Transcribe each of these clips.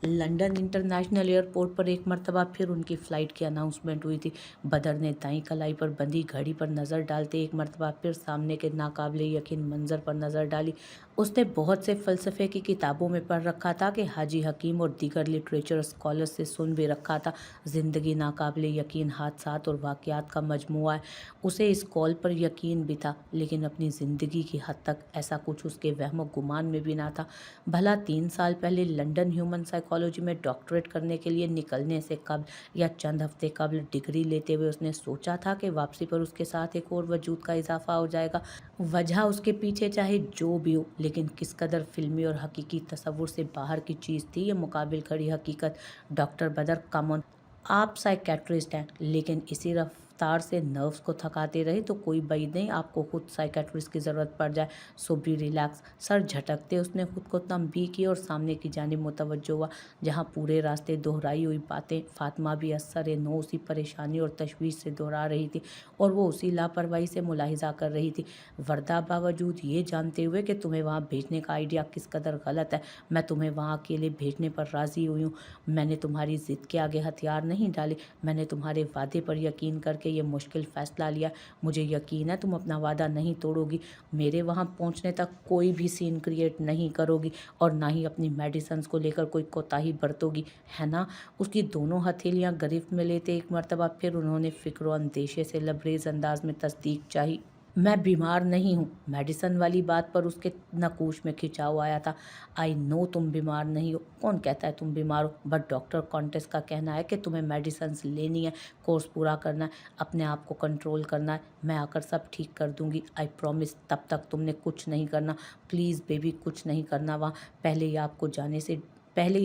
London international airport पर एक मर्तबा फिर उनकी फ़्लाइट की अनाउंसमेंट हुई थी। बदर ने दाईं कलाई पर बंधी घड़ी पर नज़र डालते एक मर्तबा फिर सामने के नाकाबिले यकीन मंजर पर नज़र डाली। उसने बहुत से फ़लसफ़े की किताबों में पढ़ रखा था कि हाजी हकीम और दीगर लिटरेचर स्कॉलर्स से सुन भी रखा था। ज़िंदगी नाकाबिले यकीन हादसात और वाक़यात का मजमूआ है। उसे इस कॉल पर यकीन भी था, लेकिन अपनी ज़िंदगी की हद तक ऐसा कुछ उसके वहमो गुमान में भी ना था। भला 3 साल पहले लंदन ह्यूमन साइकोलॉजी में डॉक्टरेट करने के लिए निकलने से कबल या चंद हफ्ते कबल डिग्री लेते हुए उसने सोचा था कि वापसी पर उसके साथ एक और वजूद का इजाफा हो जाएगा। वजह उसके पीछे चाहे जो भी हो, लेकिन किस कदर फिल्मी और हकीकी तसव्वुर से बाहर की चीज़ थी ये मुकाबिल खड़ी हकीकत। डॉक्टर बदर, कम ऑन, आप साइकेट्रिस्ट हैं, लेकिन इसी रफ्तार से नर्व्स को थकाते रहे तो कोई बात नहीं आपको खुद साइकेट्रिस्ट की ज़रूरत पड़ जाए। सो बी रिलैक्स। सर झटकते उसने खुद को तंबीह की और सामने की जानिब मुतवज्जो हुआ, जहाँ पूरे रास्ते दोहराई हुई बातें फातिमा भी असर नो उसी परेशानी और तशवीश से दोहरा रही थी, और वो उसी लापरवाही से मुलाहिजा कर रही थी। वर्दा, बावजूद ये जानते हुए कि तुम्हें वहाँ भेजने का आइडिया किस कदर गलत है, मैं तुम्हें वहाँ अकेले भेजने पर राज़ी हुई हूँ। मैंने तुम्हारी ज़िद के आगे हथियार नहीं डाले, मैंने तुम्हारे वादे पर यकीन करके ये मुश्किल फ़ैसला लिया। मुझे यकीन है तुम अपना वादा नहीं तोड़ोगी, मेरे वहाँ पहुँचने तक कोई भी सीन क्रिएट नहीं करोगी, और ना ही अपनी मेडिसिन्स को लेकर कोई कोताही बरतोगी, है ना? उसकी दोनों हथेलियाँ गिरफ्त में लेते एक मर्तबा फिर उन्होंने फ़िक्र और अंदेशे से लबरेज अंदाज में तस्दीक चाही। मैं बीमार नहीं हूँ। मेडिसन वाली बात पर उसके नकूश में खिंचाव आया था। आई नो तुम बीमार नहीं हो। कौन कहता है तुम बीमार हो? बट डॉक्टर कॉन्टेस का कहना है कि तुम्हें मेडिसिन्स लेनी है, कोर्स पूरा करना है, अपने आप को कंट्रोल करना है। मैं आकर सब ठीक कर दूंगी, आई प्रॉमिस। तब तक तुमने कुछ नहीं करना, प्लीज़ बेबी, कुछ नहीं करना वहाँ। पहले ही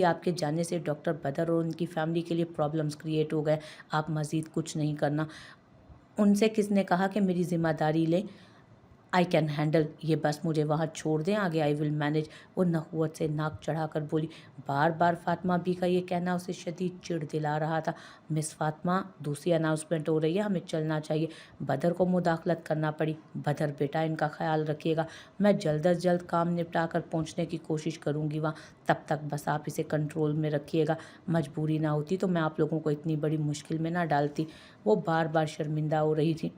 आपके जाने से डॉक्टर बदर और उनकी फैमिली के लिए प्रॉब्लम्स क्रिएट हो गए। आप मज़ीद कुछ नहीं करना। उनसे किसने कहा कि मेरी ज़िम्मेदारी लें? आई कैन हैंडल, ये बस मुझे वहाँ छोड़ दें, आगे आई विल मैनेज। वो नखुवत से नाक चढ़ाकर बोली। बार बार फातिमा बी का ये कहना उसे शदीद चिढ़ दिला रहा था। मिस फातिमा, दूसरी अनाउंसमेंट हो रही है, हमें चलना चाहिए। बदर को मुदाखलत करना पड़ी। बदर बेटा, इनका ख्याल रखिएगा, मैं जल्द अज जल्द काम निपटा कर पहुँचने की कोशिश करूँगी वहाँ। तब तक बस आप इसे कंट्रोल में रखिएगा। मजबूरी ना होती तो मैं आप लोगों को इतनी बड़ी मुश्किल में ना डालती। वो बार बार शर्मिंदा हो रही थी।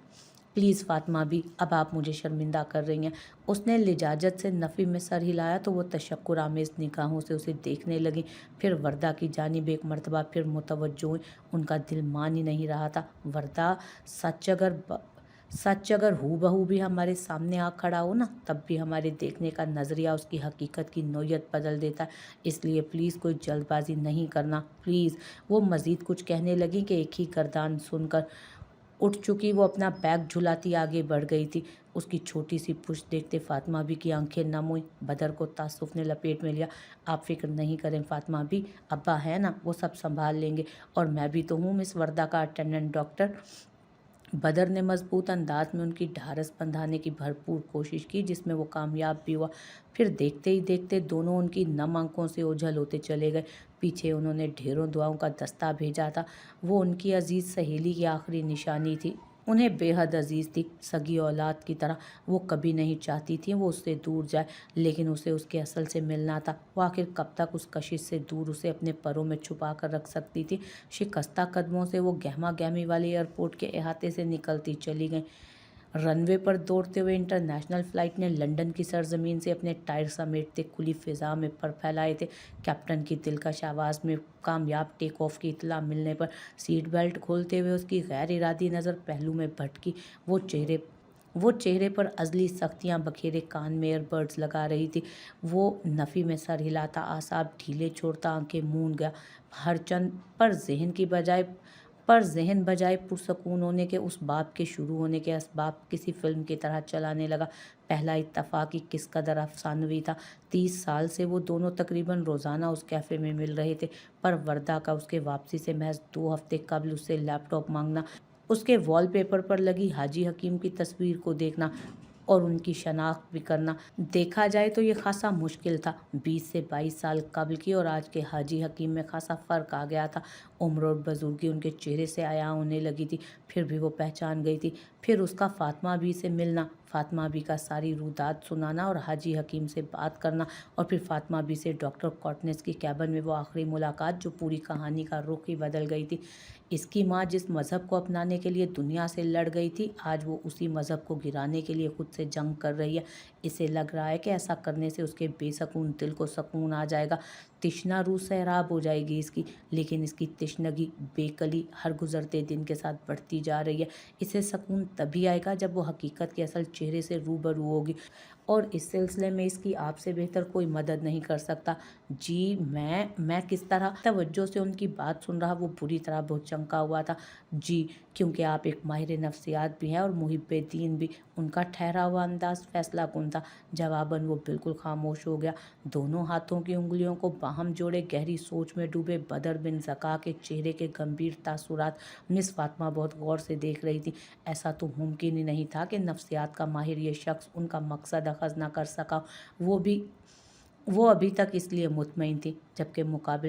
प्लीज़ फातिमा भी, अब आप मुझे शर्मिंदा कर रही हैं। उसने लिजाजत से नफ़ी में सर हिलाया तो वो तशक्कुर आमेज़ निगाहों से उसे देखने लगी, फिर वर्दा की जानिब एक मर्तबा फिर मुतवज्जो हुई। उनका दिल मान ही नहीं रहा था। वर्दा, सच अगर हूबहू भी हमारे सामने आ खड़ा हो ना, तब भी हमारे देखने का नज़रिया उसकी हकीकत की नौयत बदल देता है। इसलिए प्लीज़ कोई जल्दबाजी नहीं करना, प्लीज़। वो मज़ीद कुछ कहने लगी कि एक ही गर्दान सुनकर उठ चुकी वो अपना बैग झुलाती आगे बढ़ गई थी। उसकी छोटी सी पुश्त देखते फातिमा बी की आंखें नम हुई। बदर को तासुफ ने लपेट में लिया। आप फिक्र नहीं करें फातिमा बी, अब्बा है ना, वो सब संभाल लेंगे, और मैं भी तो हूँ मिस वर्दा का अटेंडेंट डॉक्टर। बदर ने मजबूत अंदाज में उनकी ढारस बंधाने की भरपूर कोशिश की, जिसमें वो कामयाब भी हुआ। फिर देखते ही देखते दोनों उनकी नम आंखों से ओझल होते चले गए। पीछे उन्होंने ढेरों दुआओं का दस्ता भेजा था। वो उनकी अजीज़ सहेली की आखिरी निशानी थी, उन्हें बेहद अजीज़ थी, सगी औलाद की तरह। वो कभी नहीं चाहती थी वो उससे दूर जाए, लेकिन उसे उसके असल से मिलना था। वो आखिर कब तक उस कशिश से दूर उसे अपने परों में छुपा कर रख सकती थी। शिकस्ता कदमों से वो गहमा गहमी वाले एयरपोर्ट के अहाते से निकलती चली गई। रनवे पर दौड़ते हुए इंटरनेशनल फ़्लाइट ने लंदन की सरजमीन से अपने टायर समेटते खुली फ़िज़ा में पर फैलाए थे। कैप्टन की दिलकश आवाज़ में कामयाब टेक ऑफ की इत्तला मिलने पर सीट बेल्ट खोलते हुए उसकी गैर इरादी नज़र पहलू में भटकी। वो चेहरे पर अज़ली सख्तियाँ बखेरे कान में ईयरबड्स लगा रही थी। वो नफ़ी में सर हिलाता, आसाब ढीले छोड़ता आंखें मूंद गया। हर चंद पर ज़हन बजाय पुरसकून होने के उस बाब के शुरू होने के असबाब किसी फ़िल्म की तरह चलाने लगा। पहला इत्तफ़ाक़ ही किस कदर अफ़सानवी था। 30 साल से वो दोनों तकरीबन रोज़ाना उस कैफ़े में मिल रहे थे, पर वर्दा का उसके वापसी से महज़ 2 हफ़्ते कबल उससे लैपटॉप मांगना, उसके वॉलपेपर पर लगी हाजी हकीम की तस्वीर को देखना और उनकी शनाख्त भी करना, देखा जाए तो ये खासा मुश्किल था। 20 से 22 साल कबल की और आज के हाजी हकीम में खासा फ़र्क आ गया था। उम्र और बुजुर्गी उनके चेहरे से आया होने लगी थी, फिर भी वो पहचान गई थी। फिर उसका फातिमा बी से मिलना, फातिमा बी का सारी रुदात सुनाना और हाजी हकीम से बात करना और फिर फातिमा बी से डॉक्टर कॉटनेस की कैबिन में वो आखिरी मुलाकात जो पूरी कहानी का रुख ही बदल गई थी। इसकी माँ जिस मज़हब को अपनाने के लिए दुनिया से लड़ गई थी, आज वो उसी मज़हब को गिराने के लिए खुद से जंग कर रही है। इसे लग रहा है कि ऐसा करने से उसके बेसकून दिल को सुकून आ जाएगा, तिश्ना रूह सैराब हो जाएगी इसकी। लेकिन इसकी तिश्नगी बेकली हर गुजरते दिन के साथ बढ़ती जा रही है। इसे सुकून तभी आएगा जब वो हकीकत के असल चेहरे से रूबरू होगी, और इस सिलसिले में इसकी आपसे बेहतर कोई मदद नहीं कर सकता। जी मैं किस तरह? तवज्जो से उनकी बात सुन रहा वो बुरी तरह भौचक्का हुआ था। जी, क्योंकि आप एक माहिर नफ्सियात भी हैं और मुहिब्बे दीन भी। उनका ठहरा हुआ अंदाज फैसला कुन था। जवाबन वो बिल्कुल खामोश हो गया। दोनों हाथों की उंगलियों को बाहम जोड़े गहरी सोच में डूबे बदर बिन ज़का के चेहरे के गंभीर तासुरात मिस फातिमा बहुत गौर से देख रही थी। ऐसा तो मुमकिन ही नहीं था कि नफ्सियात का माहिर ये शख्स उनका मकसद अखज़ ना कर सका। वो अभी तक इसलिए मुतमईन थी जबकि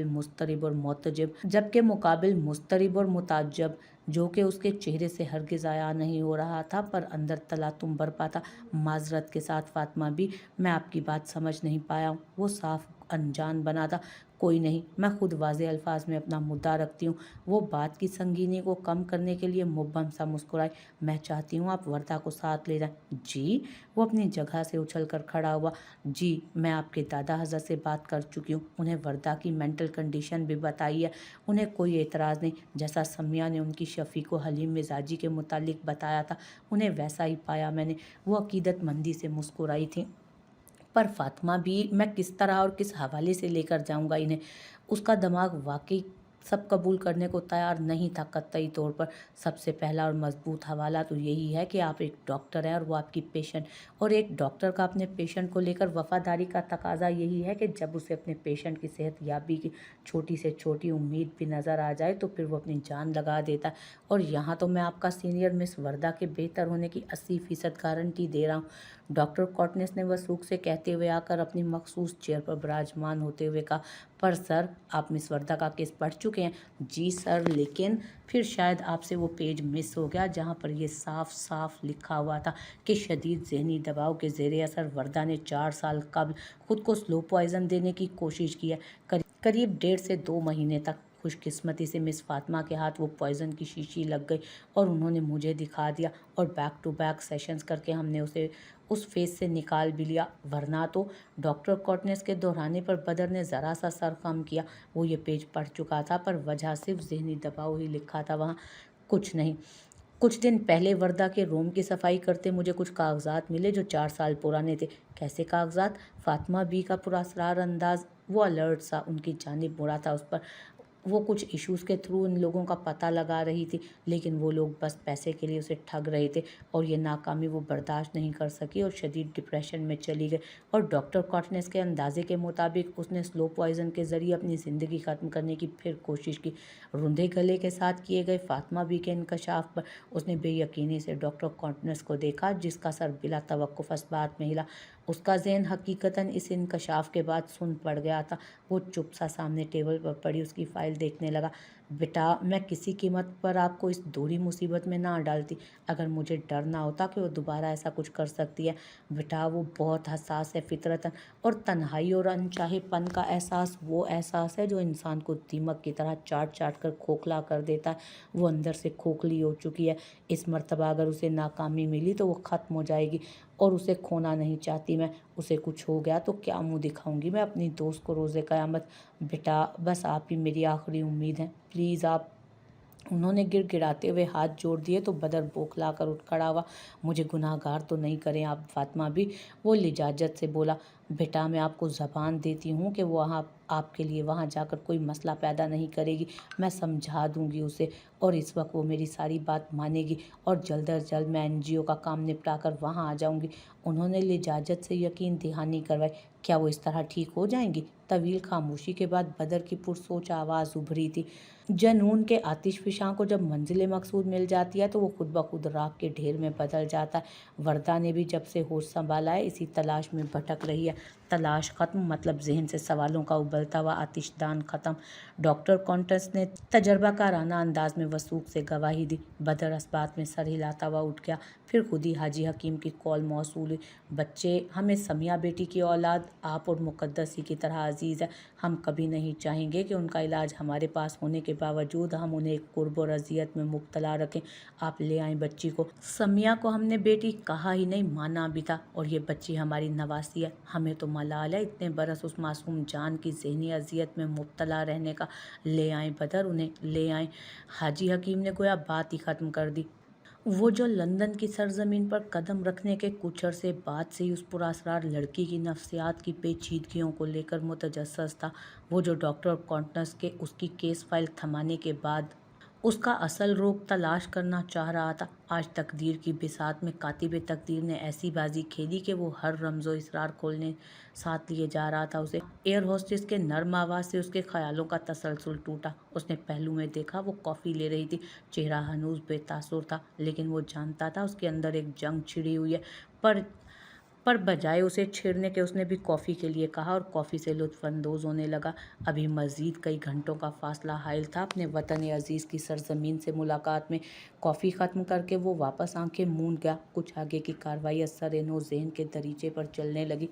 मुस्तरिब और मुताज्जब जो कि उसके चेहरे से हरगिज़ आया नहीं हो रहा था, पर अंदर तलातुम बरपा था। माजरत के साथ फातिमा बी, मैं आपकी बात समझ नहीं पाया हूँ। वो साफ अनजान बना था। कोई नहीं, मैं खुद वाज़े अल्फाज में अपना मुद्दा रखती हूँ। वो बात की संगीनी को कम करने के लिए मुब्बम सा मुस्कुराई। मैं चाहती हूँ आप वर्दा को साथ ले जाएं। जी? वो अपनी जगह से उछल कर खड़ा हुआ। जी, मैं आपके दादा हज़रत से बात कर चुकी हूँ। उन्हें वर्दा की मेंटल कंडीशन भी बताई है। उन्हें कोई एतराज़ नहीं। जैसा समिया ने उनकी शफ़ी को हलीम मिजाजी के मुतालिक बताया था, उन्हें वैसा ही पाया मैंने। वो अकीदतमंदी से मुस्कुराई थी। पर फातिमा बी, मैं किस तरह और किस हवाले से लेकर जाऊंगा इन्हें? उसका दिमाग वाकई सब कबूल करने को तैयार नहीं था कतई तौर पर। सबसे पहला और मजबूत हवाला तो यही है कि आप एक डॉक्टर हैं और वो आपकी पेशेंट, और एक डॉक्टर का अपने पेशेंट को लेकर वफादारी का तकाजा यही है कि जब उसे अपने पेशेंट की सेहत याबी की छोटी से छोटी उम्मीद भी नज़र आ जाए तो फिर वो अपनी जान लगा देता है। और यहाँ तो मैं आपका सीनियर मिस वर्दा के बेहतर होने की 80% गारंटी दे रहा हूँ। डॉक्टर कॉटनेस ने वसूख से कहते हुए आकर अपनी मखसूस चेयर पर विराजमान होते हुए कहा, पर सर, आप मिस वर्दा का केस पढ़ चुके हैं? जी सर, लेकिन फिर शायद आपसे वो पेज मिस हो गया जहाँ पर ये साफ साफ लिखा हुआ था कि शदीद जहनी दबाव के ज़ेरे असर वर्दा ने 4 साल कबल खुद को स्लो पॉइज़न देने की कोशिश की है। करीब 1.5 से 2 महीने तक। खुशकिस्मती से मिस फातिमा के हाथ वो पॉइज़न की शीशी लग गई और उन्होंने मुझे दिखा दिया, और बैक टू बैक सेशंस करके हमने उसे उस फेस से निकाल भी लिया। वरना तो डॉक्टर कॉटनेस के दोहराने पर बदर ने ज़रा सा सर खम किया। वो ये पेज पढ़ चुका था, पर वजह सिर्फ ज़हनी दबाव ही लिखा था, वहाँ कुछ नहीं। कुछ दिन पहले वर्दा के रूम की सफाई करते मुझे कुछ कागजात मिले जो 4 साल पुराने थे। कैसे कागजात? फातिमा बी का पुरअसरार अंदाज, वो अलर्ट सा उनकी जानिब मुड़ा था उस पर। वो कुछ इश्यूज़ के थ्रू इन लोगों का पता लगा रही थी, लेकिन वो लोग बस पैसे के लिए उसे ठग रहे थे, और ये नाकामी वो बर्दाश्त नहीं कर सकी और शदीद डिप्रेशन में चली गई। और डॉक्टर कॉटनेस के अंदाजे के मुताबिक उसने स्लो पॉइज़न के ज़रिए अपनी ज़िंदगी ख़त्म करने की फिर कोशिश की। रुंधे गले के साथ किए गए फातिमा बी के इंकशाफ पर उसने बेयकीनी से डॉक्टर कॉटनेस को देखा, जिसका सर बिला तवक्कुफ़ इस बात में हिला। उसका ज़हन हकीकतन इस इंकशाफ के बाद सुन पड़ गया था। वो चुप सा सामने टेबल पर पड़ी उसकी फ़ाइल देखने लगा। बेटा, मैं किसी कीमत पर आपको इस दोहरी मुसीबत में ना डालती, अगर मुझे डर ना होता कि वो दोबारा ऐसा कुछ कर सकती है। बेटा, वो बहुत हसास है फितरतन, और तन्हाई और अनचाहेपन का एहसास वो एहसास है जो इंसान को दीमक की तरह चाट चाट कर खोखला कर देता है। वो अंदर से खोखली हो चुकी है। इस मर्तबा अगर उसे नाकामी मिली तो वो ख़त्म हो जाएगी, और उसे खोना नहीं चाहती मैं। उसे कुछ हो गया तो क्या मुंह दिखाऊंगी मैं अपनी दोस्त को रोज़े क़यामत? बेटा, बस आप ही मेरी आखिरी उम्मीद हैं, प्लीज़ आप। उन्होंने गिड़गिड़ाते हुए हाथ जोड़ दिए तो बदर बौखला कर उठ खड़ा हुआ। मुझे गुनाहगार तो नहीं करें आप फातिमा भी, वो लिजाजत से बोला। बेटा, मैं आपको ज़बान देती हूँ कि वो आपके लिए वहाँ जाकर कोई मसला पैदा नहीं करेगी। मैं समझा दूँगी उसे, और इस वक्त वो मेरी सारी बात मानेगी, और जल्द अज जल्द मैं NGO का काम निपटा कर वहाँ आ जाऊँगी। उन्होंने लिजाजत से यकीन दहानी करवाई। क्या वो इस तरह ठीक हो जाएंगी? तवील खामोशी के बाद बदर की पुरसोच आवाज़ उभरी थी। जनून के आतिशफिशां को जब मंजिल मकसूद मिल जाती है तो वो खुद ब खुद राख के ढेर में बदल जाता है। वर्दा ने भी जब से होश संभाला है इसी तलाश में भटक रही है। तलाश खत्म, मतलब जहन से सवालों का उबलता हुआ आतिशदान खत्म। डॉक्टर कॉन्टस ने तजर्बाकाराना अंदाज में वसूख से गवाही दी। बदर इस्बात में सर हिलाता हुआ उठ गया। फिर खुद ही हाजी हकीम की कॉल मौसूल हुई। बच्चे, हमें समिया बेटी की औलाद आप और मुकद्दस ही की तरह अजीज़ है। हम कभी नहीं चाहेंगे कि उनका इलाज हमारे पास होने के बावजूद हम उन्हें कुर्ब और अजियत में मुब्तला रखें। आप ले आएं बच्ची को। समिया को हमने बेटी कहा ही नहीं, माना भी था, और ये बच्ची हमारी नवासी है। हमें तो मलाल है इतने बरस उस मासूम जान की ज़हनी अजियत में मुब्तला रहने का। ले आएं बदर, उन्हें ले आएं। हाजी हकीम ने गोया बात ही ख़त्म कर दी। वो जो लंदन की सरजमीन पर कदम रखने के कुछ अरसे बाद से ही उस पुरअसरार लड़की की नफ्सियात की पेचीदगियों को लेकर मुतजस्सस था, वो जो डॉक्टर कॉन्टस के उसकी केस फाइल थमाने के बाद उसका असल रोग तलाश करना चाह रहा था, आज तकदीर की बिसात में कातिब तकदीर ने ऐसी बाजी खेली कि वो हर रमज़ो इसरार खोलने साथ लिए जा रहा था। उसे एयर होस्टेस के नर्म आवाज़ से उसके ख्यालों का तसलसल टूटा। उसने पहलू में देखा, वो कॉफ़ी ले रही थी। चेहरा हनूज बेतासुर था, लेकिन वो जानता था उसके अंदर एक जंग छिड़ी हुई है। पर बजाय उसे छेड़ने के उसने भी कॉफ़ी के लिए कहा और कॉफ़ी से लुत्फ़अंदोज़ होने लगा। अभी मज़ीद कई घंटों का फ़ासला हाइल था अपने वतन अज़ीज़ की सरज़मीन से मुलाकात में। कॉफ़ी ख़त्म करके वो वापस आंखें मूंद गया। कुछ आगे की कार्रवाई असर-ए-नो ज़हन के दरीचे पर चलने लगी।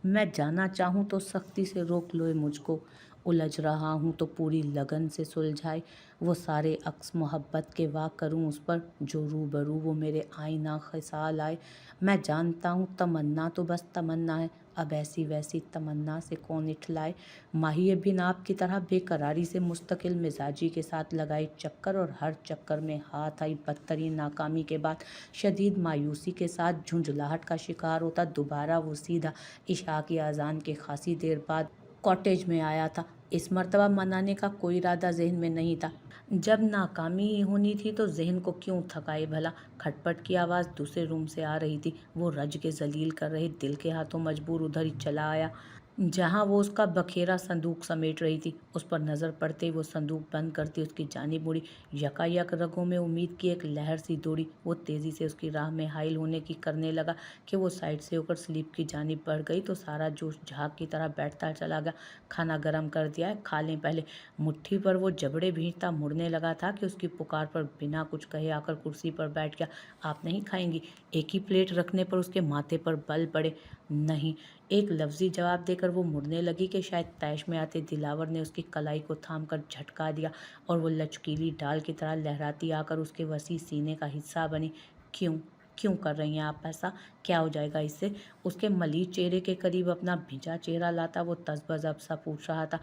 मैं जाना चाहूँ तो सख्ती से रोक लो मुझको, उलझ रहा हूँ तो पूरी लगन से सुलझाए। वो सारे अक्स मोहब्बत के वाह करूँ उस पर, जो रूबरू वो मेरे आईना ख़िसाल आए। मैं जानता हूँ तमन्ना तो बस तमन्ना है, अब ऐसी वैसी तमन्ना से कौन इठलाए। माही बिन आप की तरह बेकरारी से मुस्तकिल मिजाजी के साथ लगाए चक्कर, और हर चक्कर में हाथ आई बदतरीन नाकामी के बाद शदीद मायूसी के साथ झुंझलाहट का शिकार होता दोबारा वो सीधा इशा की अजान के खासी देर बाद कॉटेज में आया था। इस मर्तबा मनाने का कोई इरादा जहन में नहीं था। जब नाकामी ही होनी थी तो जहन को क्यों थकाए भला। खटपट की आवाज़ दूसरे रूम से आ रही थी। वो रज के जलील कर रहे दिल के हाथों मजबूर उधर ही चला आया जहाँ वो उसका बखेरा संदूक समेट रही थी। उस पर नज़र पड़ते ही वो संदूक बंद करती उसकी जानिब मुड़ी। यकायक रगों में उम्मीद की एक लहर सी दौड़ी। वो तेज़ी से उसकी राह में हाइल होने की करने लगा कि वो साइड से होकर स्लीप की जानिब बढ़ गई तो सारा जोश झाग की तरह बैठता चला गया। खाना गर्म कर दिया है, खा लें पहले। मुट्ठी पर वो जबड़े भींचता मुड़ने लगा था कि उसकी पुकार पर बिना कुछ कहे आकर कुर्सी पर बैठ गया। आप नहीं खाएंगी? एक ही प्लेट रखने पर उसके माथे पर बल पड़े। नहीं, एक लफ्ज़ी जवाब देकर वो मुड़ने लगी कि शायद तैश में आते दिलावर ने उसकी कलाई को थाम कर झटका दिया और वो लचकीली डाल की तरह लहराती आकर उसके वसी सीने का हिस्सा बनी। क्यों क्यों कर रही हैं आप ऐसा? क्या हो जाएगा इससे? उसके मलीज चेहरे के करीब अपना भिजा चेहरा लाता वो तज़बज़ब सा पूछ रहा था।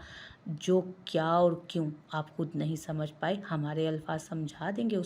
जो, क्या और क्यों आप खुद नहीं समझ पाए? हमारे अल्फाज समझा देंगे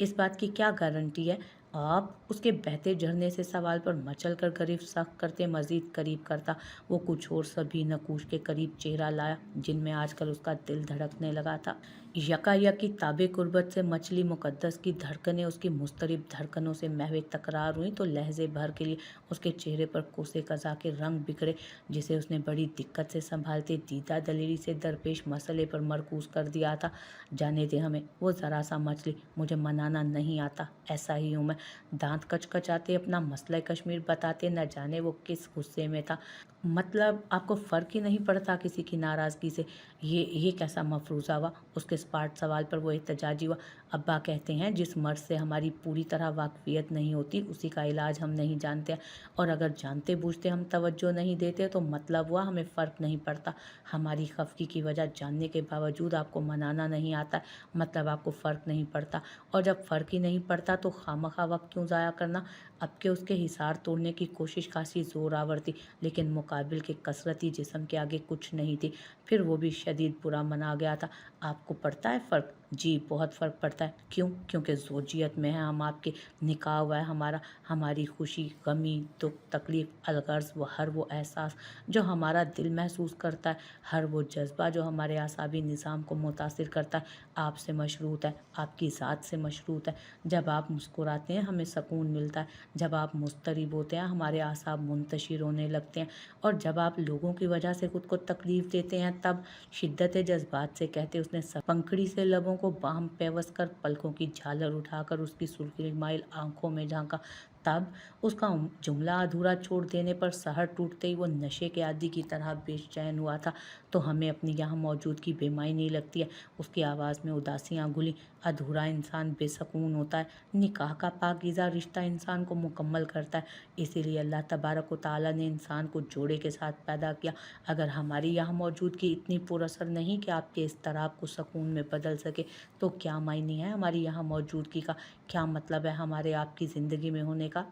इस बात की क्या गारंटी है? आप उसके बहते झरने से सवाल पर मचल कर गिरफ्त सख्त करते मजीद करीब करता। वो कुछ और सभी नकूश के करीब चेहरा लाया जिनमें आजकल उसका दिल धड़कने लगा था। यकायकी ताबे कुर्बत से मछली मुकद्दस की धड़कनें उसकी मुस्तरिब धड़कनों से महवे तकरार हुई तो लहजे भर के लिए उसके चेहरे पर कोसे कज़ा के रंग बिखरे जिसे उसने बड़ी दिक्कत से संभालते दीदा दलेरी से दरपेश मसले पर मरकूज कर दिया था। जाने दे हमें, वो ज़रा सा मछली, मुझे मनाना नहीं आता, ऐसा ही हूँ मैं। दांत कचकचाते अपना मसला कश्मीर बताते न जाने वो किस गुस्से में था। मतलब आपको फ़र्क ही नहीं पड़ता किसी की नाराज़गी से? ये कैसा मफरूज़ा हुआ? उसके स्पार्ट सवाल पर वो एहतजाजी हुआ। अब्बा कहते हैं जिस मर्ज़ से हमारी पूरी तरह वाकफियत नहीं होती उसी का इलाज हम नहीं जानते, और अगर जानते बूझते हम तवज्जो नहीं देते तो मतलब हुआ हमें फ़र्क नहीं पड़ता। हमारी खफगी की वजह जानने के बावजूद आपको मनाना नहीं आता, मतलब आपको फ़र्क नहीं पड़ता। और जब फ़र्क ही नहीं पड़ता तो खामखा वक्त क्यों ज़ाया करना? अब के उसके हिसार तोड़ने की कोशिश खासी ज़ोरावर थी, लेकिन मुकाबिल के कसरती जिस्म के आगे कुछ नहीं थी। फिर वो भी शदीद बुरा मना गया था। आपको पड़ता है फ़र्क? जी बहुत फ़र्क पड़ता है। क्यों? क्योंकि ज़ौजियत में है हम आपके, निकाह हुआ है हमारा। हमारी खुशी, गमी, दुख, तकलीफ़, अलगर्ज़ वो हर वो एहसास जो हमारा दिल महसूस करता है, हर वो जज्बा जो हमारे आसाबी निज़ाम को मुतासिर करता है, आपसे मशरूत है, आपकी ज़ात से मशरूत है। जब आप मुस्कुराते हैं हमें सुकून मिलता है, जब आप मुस्तरिब होते हैं हमारे आसाब मुंतशिर होने लगते हैं, और जब आप लोगों की वजह से खुद को तकलीफ़ देते हैं तब शिद्दत जज्बात से कहते उसने पंखड़ी से लबों को बाम पेवस कर पलकों की झालर उठाकर उसकी सुर्खी माइल आंखों में झांका। तब उसका जुमला अधूरा छोड़ देने पर सहर टूटते ही वो नशे के आदि की तरह बेचैन हुआ था। तो हमें अपनी यहाँ मौजूदगी बेमायनी लगती है। उसकी आवाज़ में उदासियाँ घुली। अधूरा इंसान बेसकून होता है। निकाह का पाकीज़ा रिश्ता इंसान को मुकम्मल करता है। इसीलिए अल्लाह तबारक व तआला ने इंसान को जोड़े के साथ पैदा किया। अगर हमारी यहाँ मौजूदगी इतनी पुरअसर नहीं कि आपके इज़्तिराब को सकून में बदल सके, तो क्या मायने है हमारी यहाँ मौजूदगी का? क्या मतलब है हमारे आपकी ज़िंदगी में होने का?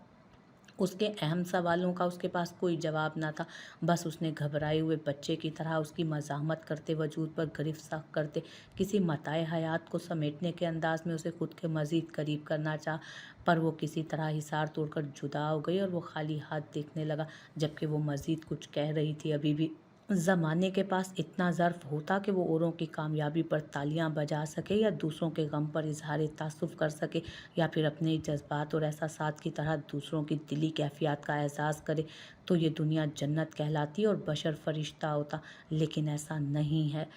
उसके अहम सवालों का उसके पास कोई जवाब ना था। बस उसने घबराए हुए बच्चे की तरह उसकी मज़ाहमत करते वजूद पर गिरफ्तार करते किसी मताए हयात को समेटने के अंदाज में उसे खुद के मज़ीद करीब करना चाहा। पर वो किसी तरह हिसार तोड़कर जुदा हो गई और वो खाली हाथ देखने लगा, जबकि वो मज़ीद कुछ कह रही थी। अभी भी ज़माने के पास इतना ज़र्फ़ होता कि वो औरों की कामयाबी पर तालियां बजा सके, या दूसरों के गम पर इजहार तासुफ़ कर सके, या फिर अपने जज्बात और एहसासात की तरह दूसरों की दिली कैफियत का एहसास करे, तो ये दुनिया जन्नत कहलाती और बशर फरिश्ता होता। लेकिन ऐसा नहीं है।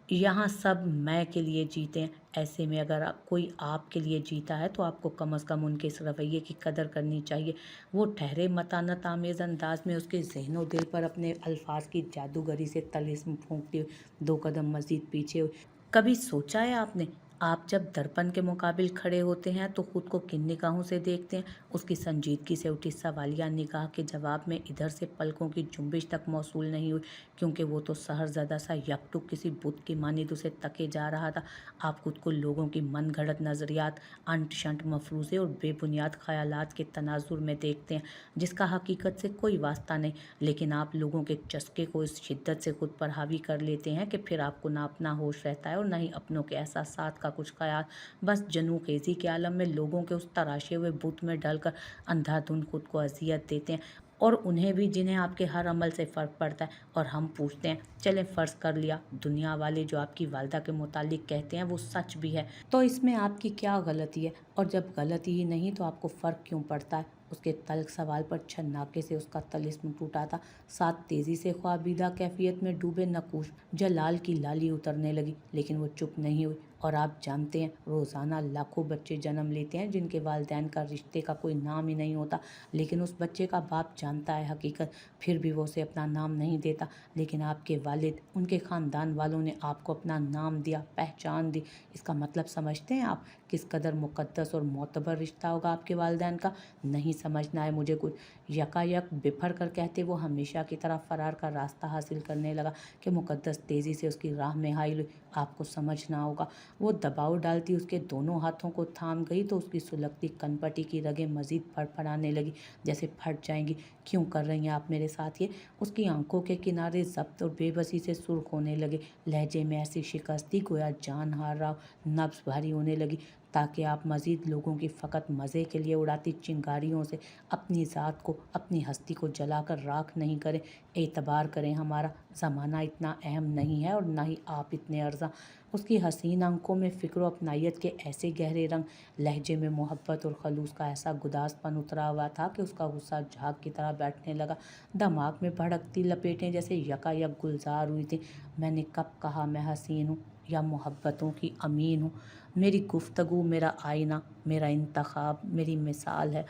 यहाँ सब मैं के लिए जीते हैं। ऐसे में अगर कोई आपके लिए जीता है तो आपको कम अज़ कम उनके इस रवैये की कदर करनी चाहिए। वो ठहरे मतानत आमेज़ अंदाज में उसके ज़हनो दिल पर अपने अल्फाज की जादूगरी से तलिस्म फूंकते हुए 2 कदम मज़ीद पीछे हुए। कभी सोचा है आपने, आप जब दर्पण के मुकाबिल खड़े होते हैं तो खुद को किन निगाहों से देखते हैं? उसकी संजीदगी से उठी सवालिया निगाह के जवाब में इधर से पलकों की जुंबिश तक मौसूल नहीं हुई, क्योंकि वो तो सहरज़दा सा यकटुक किसी बुत की मानिंद उसे तके जा रहा था। आप खुद को लोगों की मन घड़त नज़रियात, अंट शंट मफरूज़े और बेबुनियाद ख़यालात के तनाजुर में देखते हैं, जिसका हकीकत से कोई वास्ता नहीं। लेकिन आप लोगों के चस्के को इस शिद्दत से खुद पर हावी कर लेते हैं कि फिर आपको ना अपना होश रहता है और ना ही अपनों के एहसासात का कुछ ख्याल। बस जनू खेज़ी के आलम में लोगों के उस तराशे हुए बुत में ढलकर अंधाधुंध खुद को अजियत देते हैं, और उन्हें भी जिन्हें आपके हर अमल से फ़र्क पड़ता है। और हम पूछते हैं, चलें फ़र्ज़ कर लिया दुनिया वाले जो आपकी वालदा के मुतालिक कहते हैं वो सच भी है, तो इसमें आपकी क्या गलती है? और जब गलती ही नहीं तो आपको फ़र्क क्यों पड़ता है? उसके तल्ख सवाल पर छन्नाके से उसका तलिस्म टूटा था। साथ तेज़ी से ख्वाबीदा कैफियत में डूबे नकूश जलाल की लाली उतरने लगी, लेकिन वो चुप नहीं हुई। और आप जानते हैं, रोज़ाना लाखों बच्चे जन्म लेते हैं जिनके वालिदैन का रिश्ते का कोई नाम ही नहीं होता, लेकिन उस बच्चे का बाप जानता है हकीकत, फिर भी वो उसे अपना नाम नहीं देता। लेकिन आपके वालिद, उनके ख़ानदान वालों ने आपको अपना नाम दिया, पहचान दी। इसका मतलब समझते हैं आप किस कदर मुक़द्दस और मोतबर रिश्ता होगा आपके वालिदैन का? नहीं समझना है मुझे कुछ। यकायक बिफर कर कहते वो हमेशा की तरह फ़रार का रास्ता हासिल करने लगा कि मुक़द्दस तेज़ी से उसकी राह में हाइल हुई। आपको समझना होगा। वो दबाव डालती उसके दोनों हाथों को थाम गई तो उसकी सुलगती कनपटी की रगें मज़ीद फड़फड़ाने लगी, जैसे फट जाएंगी। क्यों कर रही हैं आप मेरे साथ ये? उसकी आंखों के किनारे ज़ब्त और बेबसी से सुर्ख होने लगे। लहजे में ऐसी शिकस्ती गोया जान हार रहा हो, नब्ज़ भारी होने लगी, ताकि आप मज़ीद लोगों की फ़कत मज़े के लिए उड़ाती चिंगारियों से अपनी ज़ात को, अपनी हस्ती को जलाकर राख नहीं करें। एतबार करें, हमारा ज़माना इतना अहम नहीं है और ना ही आप इतने अर्ज़ा। उसकी हसीन आंखों में फ़िक्र व अपनायत के ऐसे गहरे रंग, लहजे में मोहब्बत और खलूस का ऐसा गुदासपन उतरा हुआ था कि उसका गुस्सा झाग की तरह बैठने लगा। दिमाग में भड़कती लपेटें जैसे यकायक गुलजार हुई थी। मैंने कब कहा मैं हसीन हूँ या मोहब्बतों की अमीन हूँ? मेरी गुफ्तगू मेरा आईना, मेरा इंतखाब, मेरी मिसाल है।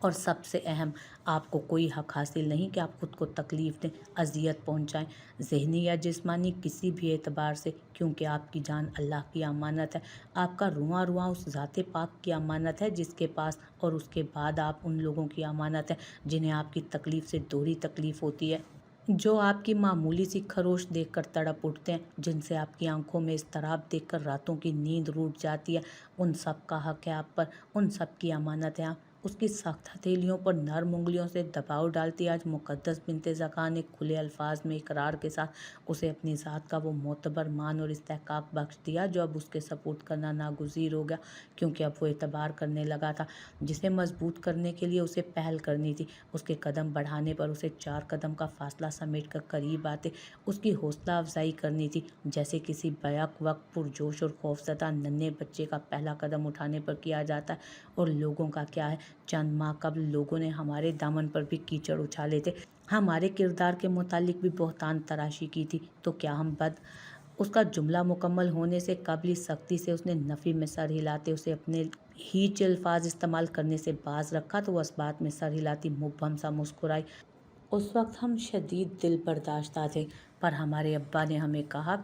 और सबसे अहम, आपको कोई हक हासिल नहीं कि आप खुद को तकलीफ़ दें, अज़ियत पहुंचाएं, ज़हनी या जिस्मानी किसी भी एतबार से, क्योंकि आपकी जान अल्लाह की अमानत है। आपका रुआं रुआं उस ज़ाते पाक की अमानत है जिसके पास, और उसके बाद आप उन लोगों की अमानत है जिन्हें आपकी तकलीफ़ से दोहरी तकलीफ़ होती है, जो आपकी मामूली सी खरोश देखकर तड़प उठते हैं, जिनसे आपकी आंखों में इज़्तिराब देखकर रातों की नींद रूठ जाती है। उन सब का हक है आप पर, उन सब की अमानत है आप। उसकी सख्त हथेलियों पर नर्म उंगलियों से दबाव डालती आज मुक़द्दस बिन्ते ज़का ने खुले अल्फाज में इकरार के साथ उसे अपनी ज़ात का वो मोतबर मान और इस्तेहकाक बख्श दिया जो अब उसके सपुर्द करना नागुज़ीर हो गया, क्योंकि अब वो एतबार करने लगा था, जिसे मजबूत करने के लिए उसे पहल करनी थी। उसके कदम बढ़ाने पर उसे 4 कदम का फासला समेट कर करीब आते उसकी हौसला अफजाई करनी थी, जैसे किसी बैक वक्त पुरजोश और खौफज़दा नन्हे बच्चे का पहला कदम उठाने पर किया जाता है। और लोगों का क्या है, चंद माह कबल लोगों ने हमारे दामन पर भी कीचड़ उछाले थे, हमारे किरदार के मुतालिक भी बहतान तराशी की थी, तो क्या हम उसका जुमला मुकम्मल होने से कबली सख्ती से उसने नफ़ी में सर हिलाते उसे अपने ही अल्फाज इस्तेमाल करने से बाज रखा तो वह इस बात में सर हिलाती मुबहम सा मुस्कुराई। उस वक्त हम शदीद दिल बर्दाश्ता थे, पर हमारे अब्बा ने हमें कहा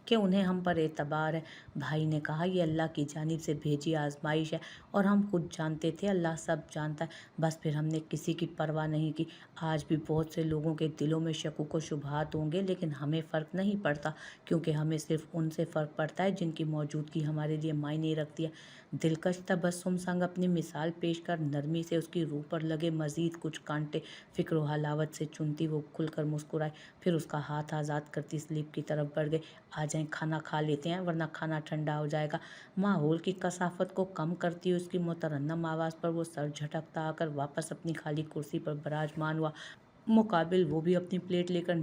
कि उन्हें हम पर एतबार है। भाई ने कहा, ये अल्लाह की जानिब से भेजी आजमाइश है और हम खुद जानते थे अल्लाह सब जानता है। बस फिर हमने किसी की परवाह नहीं की। आज भी बहुत से लोगों के दिलों में शकूक व शुबहात होंगे, लेकिन हमें फ़र्क नहीं पड़ता, क्योंकि हमें सिर्फ उनसे फ़र्क पड़ता है जिनकी मौजूदगी हमारे लिए मायने रखती है। दिलकश तबस्सुम संग अपनी मिसाल पेश कर नरमी से उसकी रूह पर लगे मज़ीद कुछ कांटे फ़िक्र व हलावत से चुनती वो खुलकर मुस्कुराई। फिर उसका हाथ आज़ाद करती स्लीप की तरफ बढ़ गई। आ जाएं, खाना खा लेते हैं, वरना खाना ठंडा हो जाएगा। माहौल की कसाफत को कम करती हुई उसकी मुतरन्नम आवाज़ पर वो सर झटकता आकर वापस अपनी खाली कुर्सी पर विराजमान हुआ। मुकाबिल वो भी अपनी प्लेट लेकर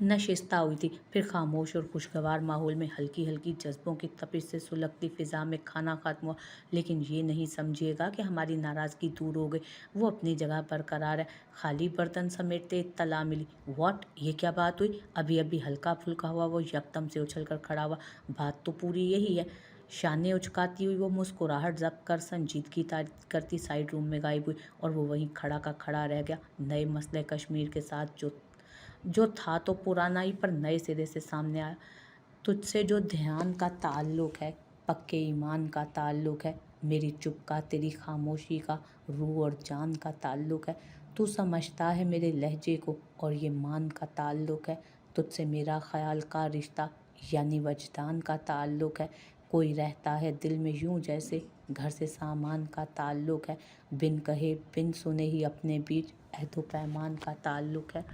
नशिस्ता हुई थी। फिर खामोश और खुशगवार माहौल में हल्की हल्की जज्बों की तपिश से सुलगती फिजा में खाना खत्म हुआ। लेकिन ये नहीं समझिएगा कि हमारी नाराज़गी दूर हो गई। वो अपनी जगह बरकरार है। खाली बर्तन समेटते इत्तला मिली। व्हाट, ये क्या बात हुई? अभी अभी हल्का फुल्का हुआ वो यकदम से उछल कर खड़ा हुआ। बात तो पूरी यही है। शाने उचकाती हुई वो मुस्कुराहट जब्त कर संजीदगी करती साइड रूम में गायब हुई और वो वहीं खड़ा का खड़ा रह गया, नए मसले कश्मीर के साथ जो था तो पुराना ही, पर नए सिरे से सामने आया। तुझसे जो ध्यान का ताल्लुक है, पक्के ईमान का ताल्लुक है, मेरी चुप का तेरी खामोशी का रूह और जान का ताल्लुक है। तू समझता है मेरे लहजे को और ये मान का ताल्लुक है। तुझसे मेरा ख्याल का रिश्ता यानी वजदान का ताल्लुक है। कोई रहता है दिल में यूं जैसे घर से सामान का ताल्लुक है। बिन कहे बिन सुने ही अपने बीच अहदो पैमान का ताल्लुक है।